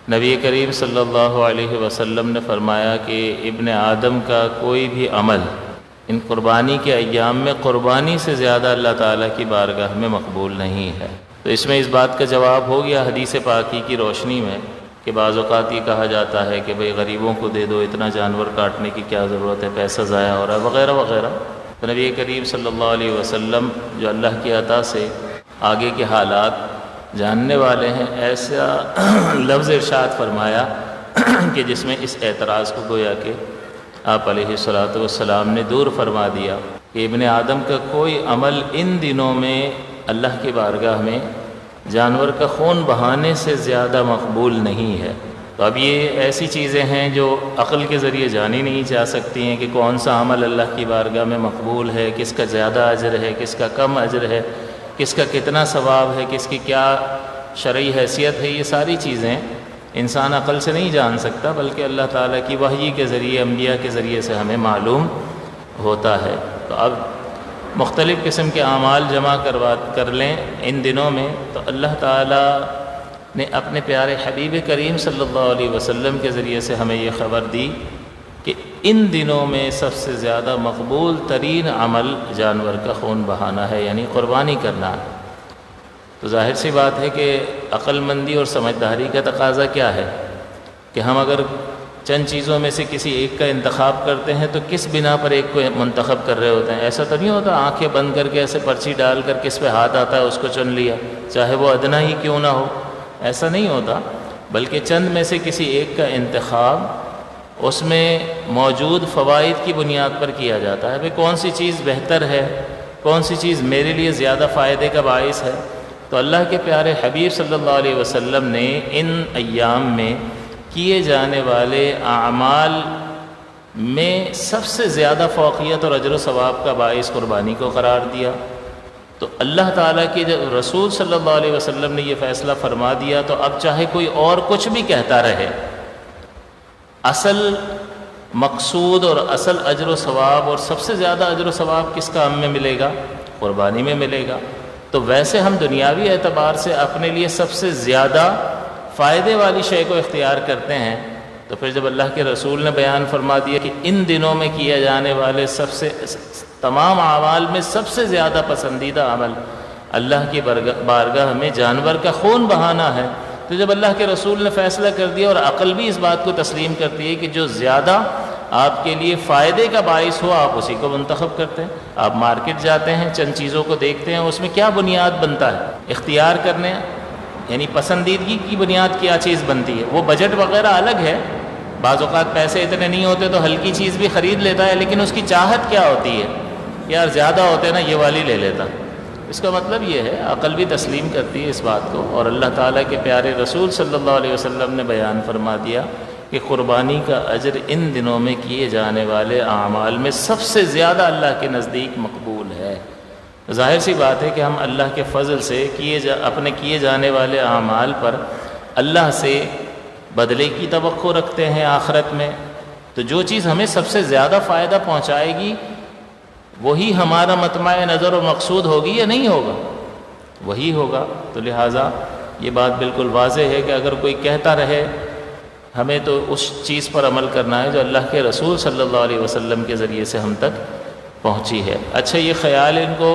نبی کریم صلی اللہ علیہ وسلم نے فرمایا کہ ابن آدم کا کوئی بھی عمل ان قربانی کے ایام میں قربانی سے زیادہ اللہ تعالیٰ کی بارگاہ میں مقبول نہیں ہے۔ تو اس میں اس بات کا جواب ہو گیا حدیث پاکی کی روشنی میں کہ بعض اوقات یہ کہا جاتا ہے کہ بھئی غریبوں کو دے دو، اتنا جانور کاٹنے کی کیا ضرورت ہے، پیسہ ضائع ہو رہا ہے وغیرہ وغیرہ۔ تو نبی کریم صلی اللہ علیہ وسلم جو اللہ کی عطا سے آگے کے حالات جاننے والے ہیں، ایسا لفظ ارشاد فرمایا کہ جس میں اس اعتراض کو گویا کہ آپ علیہ الصلوۃ والسلام نے دور فرما دیا کہ ابن آدم کا کوئی عمل ان دنوں میں اللہ کی بارگاہ میں جانور کا خون بہانے سے زیادہ مقبول نہیں ہے۔ تو اب یہ ایسی چیزیں ہیں جو عقل کے ذریعے جانی نہیں جا سکتی ہیں کہ کون سا عمل اللہ کی بارگاہ میں مقبول ہے، کس کا زیادہ اجر ہے، کس کا کم اجر ہے، کس کا کتنا ثواب ہے، کس کی کیا شرعی حیثیت ہے۔ یہ ساری چیزیں انسان عقل سے نہیں جان سکتا، بلکہ اللہ تعالیٰ کی وحی کے ذریعے، انبیاء کے ذریعے سے ہمیں معلوم ہوتا ہے۔ تو اب مختلف قسم کے اعمال جمع کر لیں ان دنوں میں، تو اللہ تعالیٰ نے اپنے پیارے حبیب کریم صلی اللہ علیہ وسلم کے ذریعے سے ہمیں یہ خبر دی کہ ان دنوں میں سب سے زیادہ مقبول ترین عمل جانور کا خون بہانا ہے، یعنی قربانی کرنا ہے۔ تو ظاہر سی بات ہے کہ عقل مندی اور سمجھداری کا تقاضا کیا ہے کہ ہم اگر چند چیزوں میں سے کسی ایک کا انتخاب کرتے ہیں تو کس بنا پر ایک کو منتخب کر رہے ہوتے ہیں۔ ایسا تو نہیں ہوتا آنکھیں بند کر کے ایسے پرچی ڈال کر کس پہ ہاتھ آتا ہے اس کو چن لیا، چاہے وہ ادنا ہی کیوں نہ ہو، ایسا نہیں ہوتا، بلکہ چند میں سے کسی ایک کا انتخاب اس میں موجود فوائد کی بنیاد پر کیا جاتا ہے۔ بھئی کون سی چیز بہتر ہے، کون سی چیز میرے لیے زیادہ فائدے کا باعث ہے۔ تو اللہ کے پیارے حبیب صلی اللہ علیہ وسلم نے ان ایام میں کیے جانے والے اعمال میں سب سے زیادہ فوقیت اور اجر و ثواب کا باعث قربانی کو قرار دیا۔ تو اللہ تعالیٰ کے جب رسول صلی اللہ علیہ وسلم نے یہ فیصلہ فرما دیا تو اب چاہے کوئی اور کچھ بھی کہتا رہے، اصل مقصود اور اصل اجر و ثواب اور سب سے زیادہ اجر و ثواب کس کام میں ملے گا؟ قربانی میں ملے گا۔ تو ویسے ہم دنیاوی اعتبار سے اپنے لیے سب سے زیادہ فائدے والی شے کو اختیار کرتے ہیں، تو پھر جب اللہ کے رسول نے بیان فرما دیا کہ ان دنوں میں کیے جانے والے سب سے تمام اعمال میں سب سے زیادہ پسندیدہ عمل اللہ کی بارگاہ میں جانور کا خون بہانا ہے، تو جب اللہ کے رسول نے فیصلہ کر دیا اور عقل بھی اس بات کو تسلیم کرتی ہے کہ جو زیادہ آپ کے لیے فائدے کا باعث ہو آپ اسی کو منتخب کرتے ہیں۔ آپ مارکیٹ جاتے ہیں، چند چیزوں کو دیکھتے ہیں، اس میں کیا بنیاد بنتا ہے اختیار کرنے، یعنی پسندیدگی کی بنیاد کیا چیز بنتی ہے۔ وہ بجٹ وغیرہ الگ ہے، بعض اوقات پیسے اتنے نہیں ہوتے تو ہلکی چیز بھی خرید لیتا ہے، لیکن اس کی چاہت کیا ہوتی ہے، یار زیادہ ہوتے نا یہ والی لے لیتا۔ اس کا مطلب یہ ہے عقل بھی تسلیم کرتی ہے اس بات کو، اور اللہ تعالیٰ کے پیارے رسول صلی اللہ علیہ وسلم نے بیان فرما دیا کہ قربانی کا اجر ان دنوں میں کیے جانے والے اعمال میں سب سے زیادہ اللہ کے نزدیک مقبول ہے۔ ظاہر سی بات ہے کہ ہم اللہ کے فضل سے اپنے کیے جانے والے اعمال پر اللہ سے بدلے کی توقع رکھتے ہیں آخرت میں، تو جو چیز ہمیں سب سے زیادہ فائدہ پہنچائے گی وہی ہمارا مطمع نظر و مقصود ہوگی یا نہیں ہوگا؟ وہی ہوگا۔ تو لہٰذا یہ بات بالکل واضح ہے کہ اگر کوئی کہتا رہے ہمیں تو اس چیز پر عمل کرنا ہے جو اللہ کے رسول صلی اللہ علیہ وسلم کے ذریعے سے ہم تک پہنچی ہے۔ اچھا یہ خیال ان کو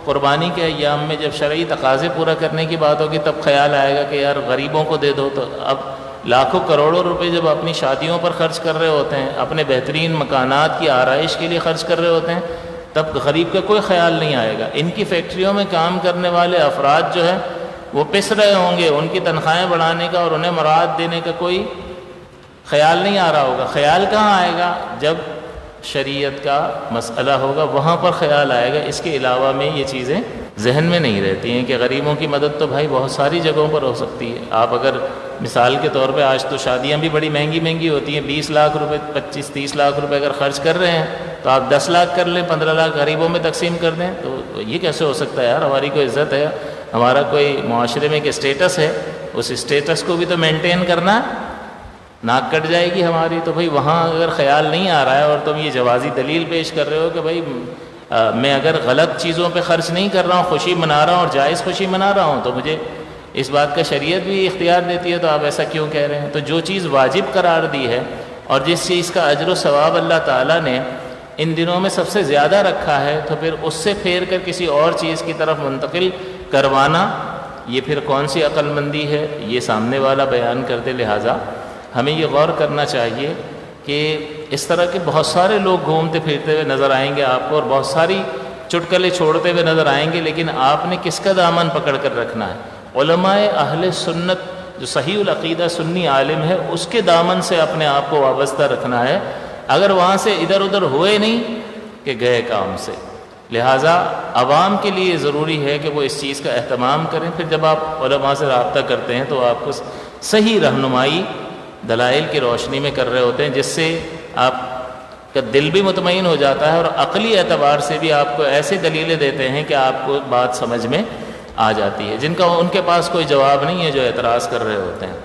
قربانی کے ایام میں جب شرعی تقاضے پورا کرنے کی بات ہوگی تب خیال آئے گا کہ یار غریبوں کو دے دو، تو اب لاکھوں کروڑوں روپے جب اپنی شادیوں پر خرچ کر رہے ہوتے ہیں، اپنے بہترین مکانات کی آرائش کے لیے خرچ کر رہے ہوتے ہیں، تب غریب کا کوئی خیال نہیں آئے گا۔ ان کی فیکٹریوں میں کام کرنے والے افراد جو ہیں وہ پس رہے ہوں گے، ان کی تنخواہیں بڑھانے کا اور انہیں مراد دینے کا کوئی خیال نہیں آ رہا ہوگا۔ خیال کہاں آئے گا؟ جب شریعت کا مسئلہ ہوگا وہاں پر خیال آئے گا۔ اس کے علاوہ میں یہ چیزیں ذہن میں نہیں رہتی ہیں کہ غریبوں کی مدد تو بھائی بہت ساری جگہوں پر ہو سکتی ہے۔ آپ اگر مثال کے طور پہ آج تو شادیاں بھی بڑی مہنگی مہنگی ہوتی ہیں، 20 لاکھ روپے 25-30 لاکھ روپے اگر خرچ کر رہے ہیں تو آپ 10 لاکھ کر لیں، 15 لاکھ غریبوں میں تقسیم کر دیں، تو یہ کیسے ہو سکتا ہے یار؟ ہماری کوئی عزت ہے، ہمارا کوئی معاشرے میں ایک اسٹیٹس ہے، اس اسٹیٹس کو بھی تو مینٹین کرنا ہے، ناک کٹ جائے گی ہماری۔ تو بھئی وہاں اگر خیال نہیں آ رہا ہے اور تم یہ جوازی دلیل پیش کر رہے ہو کہ بھئی میں اگر غلط چیزوں پہ خرچ نہیں کر رہا ہوں، خوشی منا رہا ہوں اور جائز خوشی منا رہا ہوں، تو مجھے اس بات کا شریعت بھی اختیار دیتی ہے تو آپ ایسا کیوں کہہ رہے ہیں؟ تو جو چیز واجب قرار دی ہے اور جس چیز کا اجر و ثواب اللہ تعالیٰ نے ان دنوں میں سب سے زیادہ رکھا ہے، تو پھر اس سے پھیر کر کسی اور چیز کی طرف منتقل کروانا، یہ پھر کون سی عقل مندی ہے؟ یہ سامنے والا بیان کر دے۔ لہٰذا ہمیں یہ غور کرنا چاہیے کہ اس طرح کے بہت سارے لوگ گھومتے پھرتے ہوئے نظر آئیں گے آپ کو، اور بہت ساری چٹکلے چھوڑتے ہوئے نظر آئیں گے، لیکن آپ نے کس کا دامن پکڑ کر رکھنا ہے؟ علماء اہل سنت، جو صحیح العقیدہ سنی عالم ہے، اس کے دامن سے اپنے آپ کو وابستہ رکھنا ہے، اگر وہاں سے ادھر ادھر ہوئے نہیں کہ گئے کام سے۔ لہٰذا عوام کے لیے ضروری ہے کہ وہ اس چیز کا اہتمام کریں۔ پھر جب آپ علماء سے رابطہ کرتے ہیں تو آپ کو صحیح رہنمائی دلائل کی روشنی میں کر رہے ہوتے ہیں، جس سے آپ کا دل بھی مطمئن ہو جاتا ہے، اور عقلی اعتبار سے بھی آپ کو ایسی دلیلیں دیتے ہیں کہ آپ کو بات سمجھ میں آ جاتی ہے، جن کا ان کے پاس کوئی جواب نہیں ہے جو اعتراض کر رہے ہوتے ہیں۔